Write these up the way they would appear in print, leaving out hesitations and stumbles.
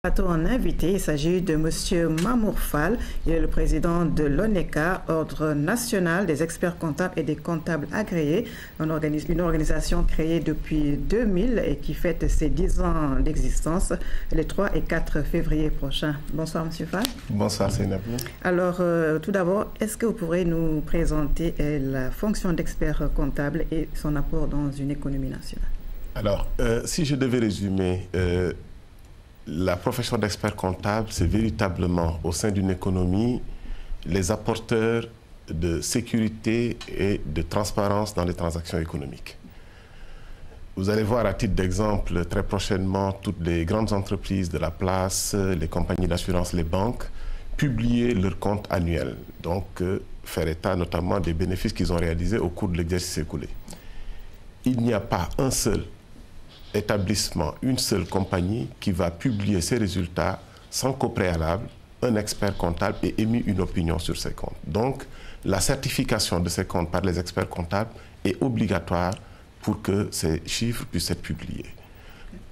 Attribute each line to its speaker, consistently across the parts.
Speaker 1: En invité, il s'agit de M. Mamour Fall. Il est le président de l'ONECA, Ordre national des experts comptables et des comptables agréés, une organisation créée depuis 2000 et qui fête ses 10 ans d'existence les 3 et 4 février prochains. Bonsoir M. Fall.
Speaker 2: Bonsoir Seynabou.
Speaker 1: Alors, tout d'abord, est-ce que vous pourrez nous présenter la fonction d'expert comptable et son apport dans une économie nationale?
Speaker 2: Alors, si je devais résumer, la profession d'expert comptable, c'est véritablement, au sein d'une économie, les apporteurs de sécurité et de transparence dans les transactions économiques. Vous allez voir à titre d'exemple, très prochainement, toutes les grandes entreprises de la place, les compagnies d'assurance, les banques, publier leurs comptes annuels. Donc, faire état notamment des bénéfices qu'ils ont réalisés au cours de l'exercice écoulé. Il n'y a pas un seul établissement, une seule compagnie qui va publier ses résultats sans qu'au préalable, un expert comptable ait émis une opinion sur ses comptes. Donc, la certification de ces comptes par les experts comptables est obligatoire pour que ces chiffres puissent être publiés.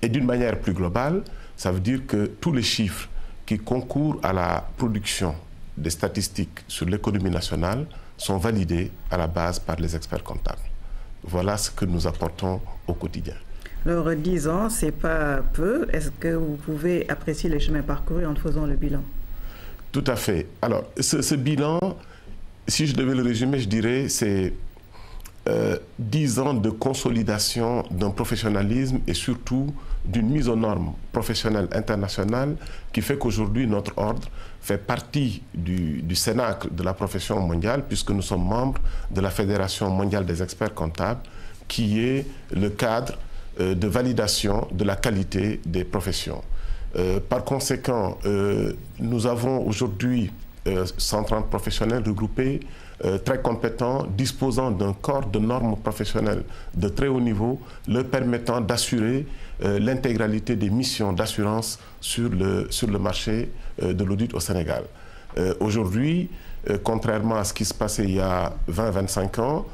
Speaker 2: Et d'une manière plus globale, ça veut dire que tous les chiffres qui concourent à la production des statistiques sur l'économie nationale sont validés à la base par les experts comptables. Voilà ce que nous apportons au quotidien.
Speaker 1: Alors, 10 ans, c'est pas peu. Est-ce que vous pouvez apprécier les chemins parcourus en faisant le bilan?
Speaker 2: Tout à fait. Alors, ce bilan, si je devais le résumer, je dirais c'est 10 ans de consolidation d'un professionnalisme et surtout d'une mise aux normes professionnelles internationales qui fait qu'aujourd'hui, notre ordre fait partie du cénacle de la profession mondiale puisque nous sommes membres de la Fédération mondiale des experts comptables qui est le cadre de validation de la qualité des professions. Par conséquent, nous avons aujourd'hui 130 professionnels regroupés, très compétents, disposant d'un corps de normes professionnelles de très haut niveau, leur permettant d'assurer l'intégralité des missions d'assurance sur le marché de l'audit au Sénégal. Aujourd'hui, contrairement à ce qui se passait il y a 20-25 ans,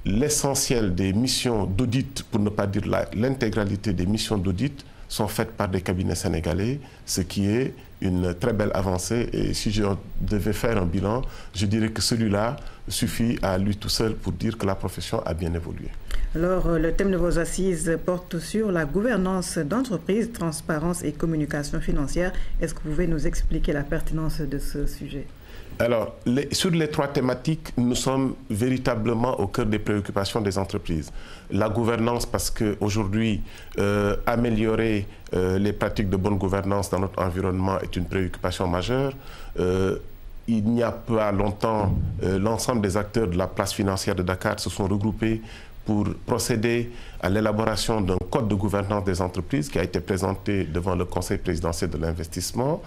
Speaker 2: l'essentiel des missions d'audit, pour ne pas dire l'intégralité des missions d'audit, sont faites par des cabinets sénégalais, ce qui est une très belle avancée. Et si je devais faire un bilan, je dirais que celui-là suffit à lui tout seul pour dire que la profession a bien évolué.
Speaker 1: Alors, le thème de vos assises porte sur la gouvernance d'entreprise, transparence et communication financière. Est-ce que vous pouvez nous expliquer la pertinence de ce sujet?
Speaker 2: Alors, sur les 3 thématiques, nous sommes véritablement au cœur des préoccupations des entreprises. La gouvernance, parce qu'aujourd'hui, améliorer les pratiques de bonne gouvernance dans notre environnement est une préoccupation majeure. Il n'y a pas longtemps, l'ensemble des acteurs de la place financière de Dakar se sont regroupés pour procéder à l'élaboration d'un code de gouvernance des entreprises qui a été présenté devant le Conseil présidentiel de l'investissement.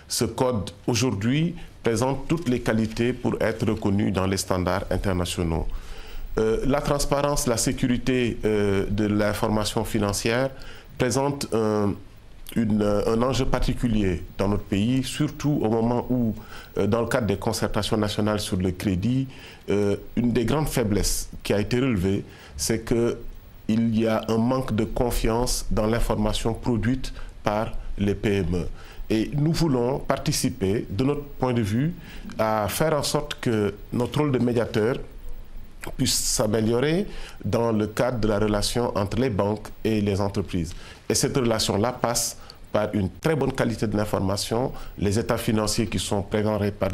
Speaker 2: Ce code, aujourd'hui, présente toutes les qualités pour être reconnu dans les standards internationaux. La transparence, la sécurité de l'information financière présente un enjeu particulier dans notre pays, surtout au moment où, dans le cadre des concertations nationales sur le crédit, une des grandes faiblesses qui a été relevée, c'est qu'il y a un manque de confiance dans l'information produite par les PME. Et nous voulons participer, de notre point de vue, à faire en sorte que notre rôle de médiateur puisse s'améliorer dans le cadre de la relation entre les banques et les entreprises. Et cette relation-là passe par une très bonne qualité de l'information. Les états financiers qui sont préparés par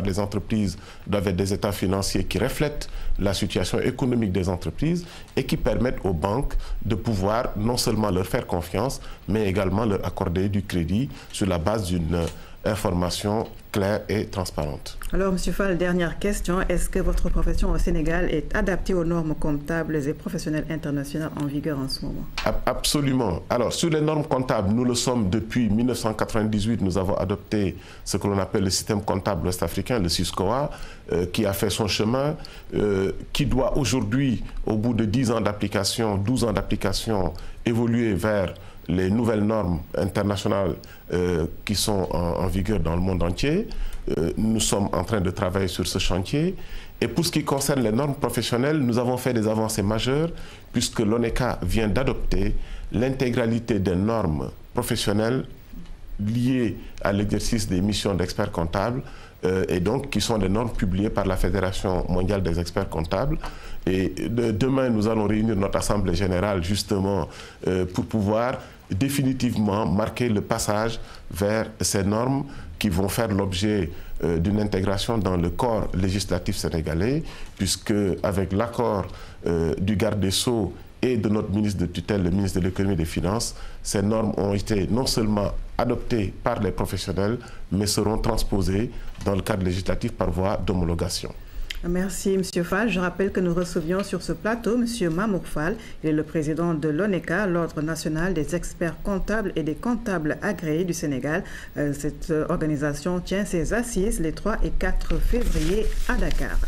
Speaker 2: les entreprises doivent être des états financiers qui reflètent la situation économique des entreprises et qui permettent aux banques de pouvoir non seulement leur faire confiance, mais également leur accorder du crédit sur la base d'une information claire et transparente.
Speaker 1: Alors, M. Fall, dernière question. Est-ce que votre profession au Sénégal est adaptée aux normes comptables et professionnelles internationales en vigueur en ce moment?
Speaker 2: Absolument. Alors, sur les normes comptables, nous le sommes depuis 1998. Nous avons adopté ce que l'on appelle le système comptable ouest-africain, le SYSCOA, qui a fait son chemin, qui doit aujourd'hui, au bout de 10 ans d'application, 12 ans d'application, évoluer vers les nouvelles normes internationales qui sont en vigueur dans le monde entier. Nous sommes en train de travailler sur ce chantier. Et pour ce qui concerne les normes professionnelles, nous avons fait des avancées majeures puisque l'ONECA vient d'adopter l'intégralité des normes professionnelles liées à l'exercice des missions d'experts comptables et donc qui sont des normes publiées par la Fédération mondiale des experts comptables. Et demain, nous allons réunir notre Assemblée générale justement pour pouvoir définitivement marquer le passage vers ces normes qui vont faire l'objet d'une intégration dans le corps législatif sénégalais, puisque avec l'accord du garde des Sceaux et de notre ministre de tutelle, le ministre de l'économie et des finances, ces normes ont été non seulement adoptées par les professionnels, mais seront transposées dans le cadre législatif par voie d'homologation.
Speaker 1: Merci, M. Fall. Je rappelle que nous recevions sur ce plateau M. Mamour Fall. Il est le président de l'ONECA, l'Ordre national des experts comptables et des comptables agréés du Sénégal. Cette organisation tient ses assises les 3 et 4 février à Dakar.